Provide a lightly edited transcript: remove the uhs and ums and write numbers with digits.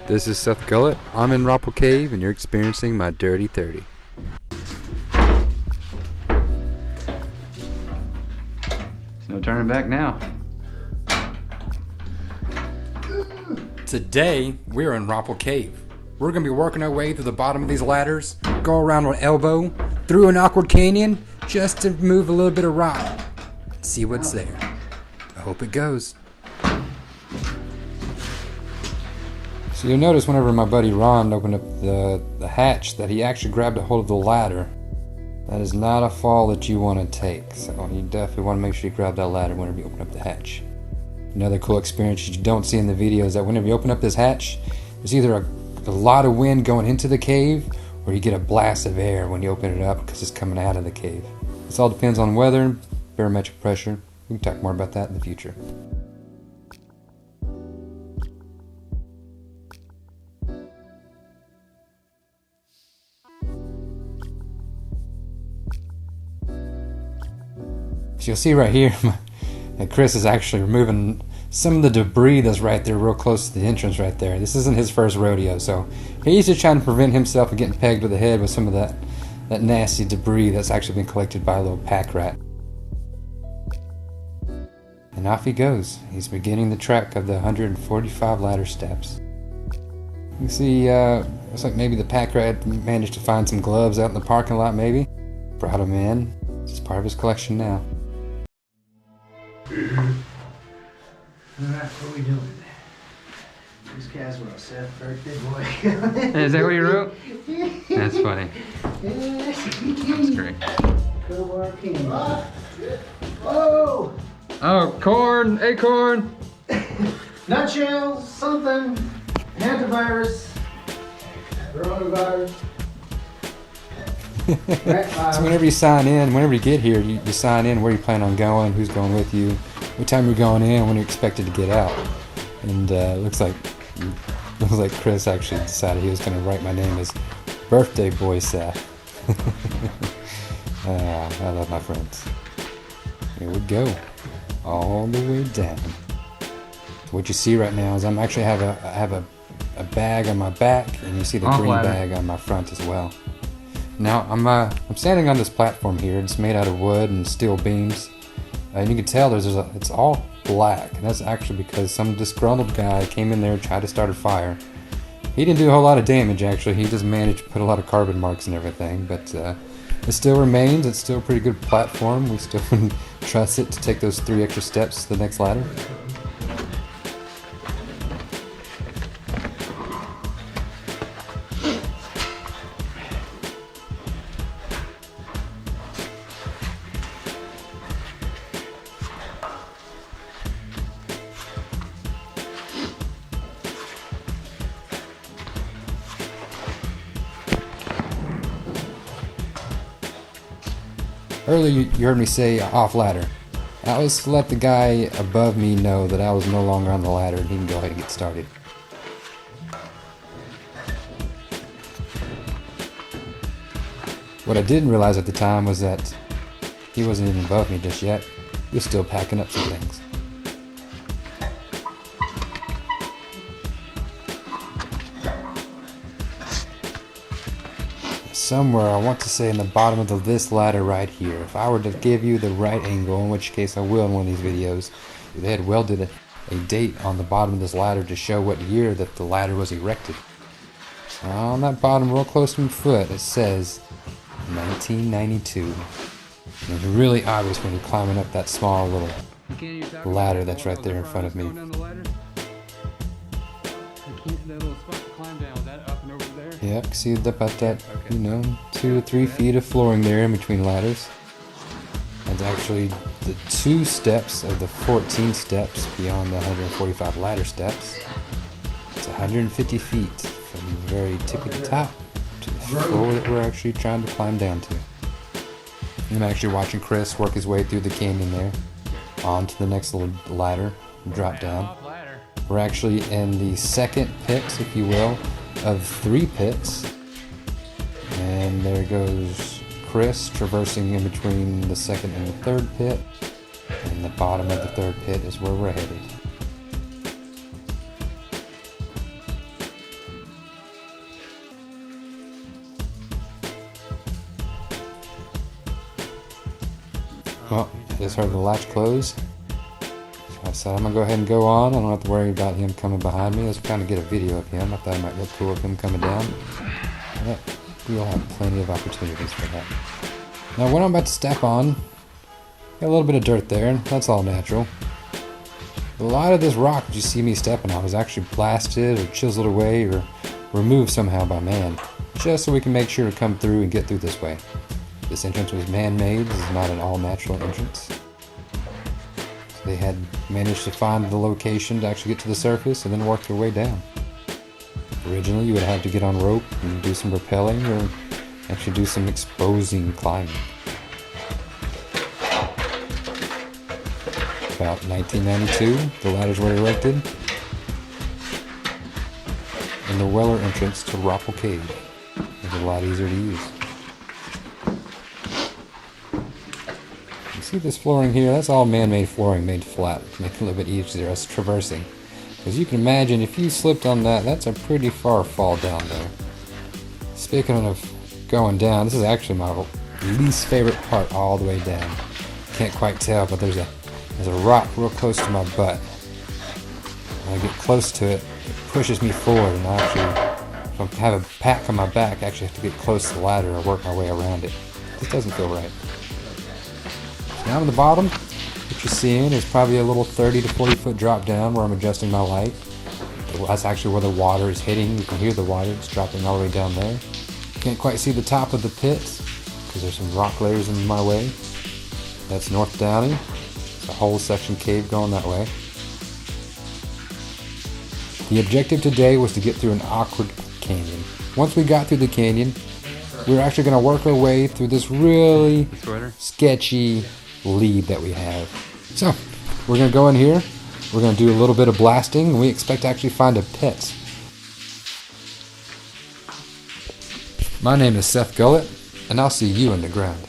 This is Seth Gullett. I'm in Roppel Cave and you're experiencing my Dirty 30. There's no turning back now. Today, we're in Roppel Cave. We're going to be working our way through the bottom of these ladders, go around an elbow, through an awkward canyon, just to move a little bit of rock. See what's there. I hope it goes. So you'll notice whenever my buddy Ron opened up the hatch that he actually grabbed a hold of the ladder. That is not a fall that you want to take, so you definitely want to make sure you grab that ladder whenever you open up the hatch. Another cool experience that you don't see in the video is that whenever you open up this hatch, there's either a lot of wind going into the cave or you get a blast of air when you open it up because it's coming out of the cave. This all depends on weather and barometric pressure. We can talk more about that in the future. So you'll see right here that Chris is actually removing some of the debris that's right there real close to the entrance right there. This isn't his first rodeo, so he's just trying to prevent himself from getting pegged with the head with some of that nasty debris that's actually been collected by a little pack rat. And off he goes. He's beginning the trek of the 145 ladder steps. You can see, looks like maybe the pack rat managed to find some gloves out in the parking lot maybe. Brought them in. It's part of his collection now. Alright, what are we doing? This Caswell, Seth, birthday boy. Is that what you wrote? That's funny. That's great. Oh! Oh, corn! Acorn! Nutshells, something. Antivirus. Coronavirus. So whenever you sign in, whenever you get here, you sign in where you plan on going, who's going with you, what time you're going in, when you're expected to get out. And it looks like Chris actually decided he was going to write my name as Birthday Boy Seth. I love my friends. Here we go, all the way down. What you see right now is I'm actually have a bag on my back, and you see the green bag on my front as well. Now I'm standing on this platform here. It's made out of wood and steel beams, and you can tell it's all black. And that's actually because some disgruntled guy came in there and tried to start a fire. He didn't do a whole lot of damage actually. He just managed to put a lot of carbon marks and everything. But it still remains. It's still a pretty good platform. We still trust it to take those 3 extra steps to the next ladder. Earlier you heard me say off ladder. That was to let the guy above me know that I was no longer on the ladder and he can go ahead and get started. What I didn't realize at the time was that he wasn't even above me just yet. He was still packing up some things. Somewhere, I want to say in the bottom of this ladder right here, if I were to give you the right angle, in which case I will in one of these videos, they had welded a date on the bottom of this ladder to show what year that the ladder was erected. On that bottom, real close to my foot, it says 1992. And it's really obvious when you're climbing up that small little ladder that's right there in front of me. Yep, see about that, 2 to 3 feet of flooring there in between ladders. That's actually the 2 steps of the 14 steps beyond the 145 ladder steps. It's 150 feet from the very tip of the top to the floor that we're actually trying to climb down to. I'm actually watching Chris work his way through the canyon there, onto the next little ladder, and drop down. We're actually in the second pit, if you will, of 3 pits, and there goes Chris traversing in between the second and the third pit, and the bottom of the third pit is where we're headed. Well, I just heard the latch close. So I said I'm gonna go ahead and go on. I don't have to worry about him coming behind me. Let's kind of get a video of him. I thought it might look cool of him coming down. But we'll have plenty of opportunities for that. Now what I'm about to step on, got a little bit of dirt there. That's all natural. A lot of this rock that you see me stepping on was actually blasted or chiseled away or removed somehow by man, just so we can make sure to come through and get through this way. This entrance was man-made. This is not an all-natural entrance. So they had managed to find the location to actually get to the surface and then work their way down. Originally, you would have to get on rope and do some rappelling or actually do some exposing climbing. About 1992, the ladders were erected in the Weller entrance to Roppel Cave. It was a lot easier to use. You see this flooring here? That's all man-made flooring made flat to make it a little bit easier us traversing. Because you can imagine if you slipped on that, that's a pretty far fall down there. Speaking of going down, this is actually my least favorite part all the way down. Can't quite tell, but there's a rock real close to my butt. When I get close to it, it pushes me forward, and I actually, if I have a pack on my back, I actually have to get close to the ladder or work my way around it. This doesn't feel right. So down at the bottom, what you're seeing is probably a little 30 to 40 foot drop down where I'm adjusting my light. That's actually where the water is hitting. You can hear the water, it's dropping all the way down there. Can't quite see the top of the pit because there's some rock layers in my way. That's North Downey. A whole section cave going that way. The objective today was to get through an awkward canyon. Once we got through the canyon, we were actually going to work our way through this really sketchy lead that we have. So, we're going to go in here, we're going to do a little bit of blasting, and we expect to actually find a pit. My name is Seth Gullett, and I'll see you underground.